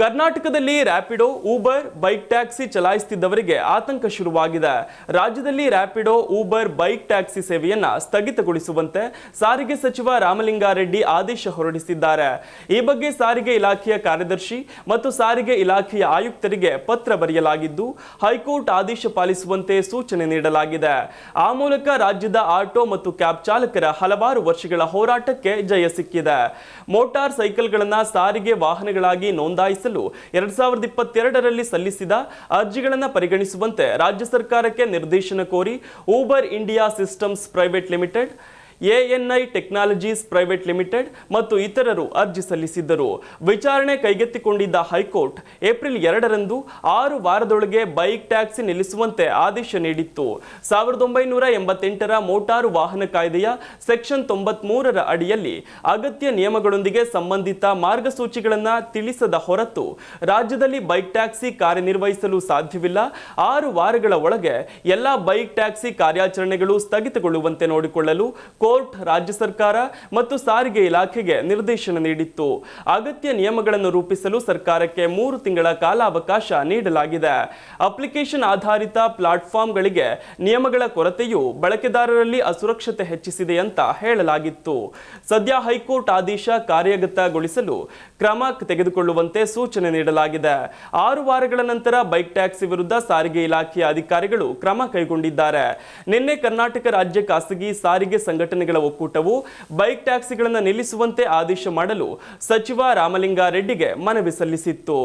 ಕರ್ನಾಟಕದಲ್ಲಿ Rapido, Uber, bike taxi ಚಲಾಯಿಸುತ್ತಿದ್ದವರಿಗೆ ಆತಂಕ ಶುರುವಾಗಿದೆ. ರಾಜ್ಯದಲ್ಲಿ ರ್ಯಾಪಿಡೋ, ಊಬರ್, ಬೈಕ್ ಟ್ಯಾಕ್ಸಿ ಸೇವೆಯನ್ನ ಸ್ಥಗಿತಗೊಳಿಸುವಂತೆ ಸಾರಿಗೆ ಸಚಿವ ರಾಮಲಿಂಗಾರೆಡ್ಡಿ ಆದೇಶ ಹೊರಡಿಸಿದ್ದಾರೆ. ಈ ಬಗ್ಗೆ ಸಾರಿಗೆ ಇಲಾಖೆಯ ಕಾರ್ಯದರ್ಶಿ ಮತ್ತು ಸಾರಿಗೆ ಇಲಾಖೆಯ ಆಯುಕ್ತರಿಗೆ ಪತ್ರ ಬರೆಯಲಾಗಿದ್ದು, ಹೈಕೋರ್ಟ್ ಆದೇಶ ಪಾಲಿಸುವಂತೆ ಸೂಚನೆ ನೀಡಲಾಗಿದೆ. ಆ ಮೂಲಕ ರಾಜ್ಯದ ಆಟೋ ಮತ್ತು ಕ್ಯಾಬ್ ಚಾಲಕರ ಹಲವಾರು ವರ್ಷಗಳ ಹೋರಾಟಕ್ಕೆ ಜಯ ಸಿಕ್ಕಿದೆ. ಮೋಟಾರ್ ಸೈಕಲ್ಗಳನ್ನು ಸಾರಿಗೆ ವಾಹನಗಳಾಗಿ ನೋಂದಾಯಿಸಿ 2022ರಲ್ಲಿ ಸಲ್ಲಿಸಿದ ಅರ್ಜಿಗಳನ್ನು ಪರಿಗಣಿಸುವಂತೆ ರಾಜ್ಯ ಸರ್ಕಾರಕ್ಕೆ ನಿರ್ದೇಶನ ಕೋರಿ Uber India systems private limited, ANI technologies private limited ಮತ್ತು ಇತರರು ಅರ್ಜಿ ಸಲ್ಲಿಸಿದ್ದರು. ವಿಚಾರಣೆ ಕೈಗೆತ್ತಿಕೊಂಡಿದ್ದ ಹೈಕೋರ್ಟ್ ಏಪ್ರಿಲ್ 2ರಂದು 6 ವಾರದೊಳಗೆ ಬೈಕ್ ಟ್ಯಾಕ್ಸಿ ನಿಲ್ಲಿಸುವಂತೆ ಆದೇಶ ನೀಡಿತ್ತು. 1988ರ ಮೋಟಾರು ವಾಹನ ಕಾಯ್ದೆಯ ಸೆಕ್ಷನ್ 93ರ ಅಡಿಯಲ್ಲಿ ಅಗತ್ಯ ನಿಯಮಗಳೊಂದಿಗೆ ಸಂಬಂಧಿತ ಮಾರ್ಗಸೂಚಿಗಳನ್ನು ತಿಳಿಸದ ಹೊರತು ರಾಜ್ಯದಲ್ಲಿ ಬೈಕ್ ಟ್ಯಾಕ್ಸಿ ಕಾರ್ಯನಿರ್ವಹಿಸಲು ಸಾಧ್ಯವಿಲ್ಲ. 6 ವಾರಗಳ ಒಳಗೆ ಎಲ್ಲ ಬೈಕ್ ಟ್ಯಾಕ್ಸಿ ಕಾರ್ಯಾಚರಣೆಗಳು ಸ್ಥಗಿತಗೊಳ್ಳುವಂತೆ ನೋಡಿಕೊಳ್ಳಲು ಕೋರ್ಟ್ ರಾಜ್ಯ ಸರ್ಕಾರ ಮತ್ತು ಸಾರಿಗೆ ಇಲಾಖೆಗೆ ನಿರ್ದೇಶನ ನೀಡಿತ್ತು. ಅಗತ್ಯ ನಿಯಮಗಳನ್ನು ರೂಪಿಸಲು ಸರ್ಕಾರಕ್ಕೆ 3 ತಿಂಗಳ ಕಾಲಾವಕಾಶ ನೀಡಲಾಗಿದೆ. ಅಪ್ಲಿಕೇಶನ್ ಆಧಾರಿತ ಪ್ಲಾಟ್ಫಾರ್ಮ್ಗಳಿಗೆ ನಿಯಮಗಳ ಕೊರತೆಯು ಬಳಕೆದಾರರಲ್ಲಿ ಅಸುರಕ್ಷತೆ ಹೆಚ್ಚಿಸಿದೆ ಅಂತ ಹೇಳಲಾಗಿತ್ತು. ಸದ್ಯ ಹೈಕೋರ್ಟ್ ಆದೇಶ ಕಾರ್ಯಗತಗೊಳಿಸಲು ಕ್ರಮ ತೆಗೆದುಕೊಳ್ಳುವಂತೆ ಸೂಚನೆ ನೀಡಲಾಗಿದೆ. 6 ವಾರಗಳ ನಂತರ ಬೈಕ್ ಟ್ಯಾಕ್ಸಿ ವಿರುದ್ಧ ಸಾರಿಗೆ ಇಲಾಖೆಯ ಅಧಿಕಾರಿಗಳು ಕ್ರಮ ಕೈಗೊಂಡಿದ್ದಾರೆ. ನಿನ್ನೆ ಕರ್ನಾಟಕ ರಾಜ್ಯ ಖಾಸಗಿ ಸಾರಿಗೆ ಸಂಘಟನೆಗಳ ಒಕ್ಕೂಟವು ಬೈಕ್ ಟ್ಯಾಕ್ಸಿಗಳನ್ನು ನಿಲ್ಲಿಸುವಂತೆ ಆದೇಶ ಮಾಡಲು ಸಚಿವ ರಾಮಲಿಂಗಾರೆಡ್ಡಿಗೆ ಮನವಿ ಸಲ್ಲಿಸಿತ್ತು.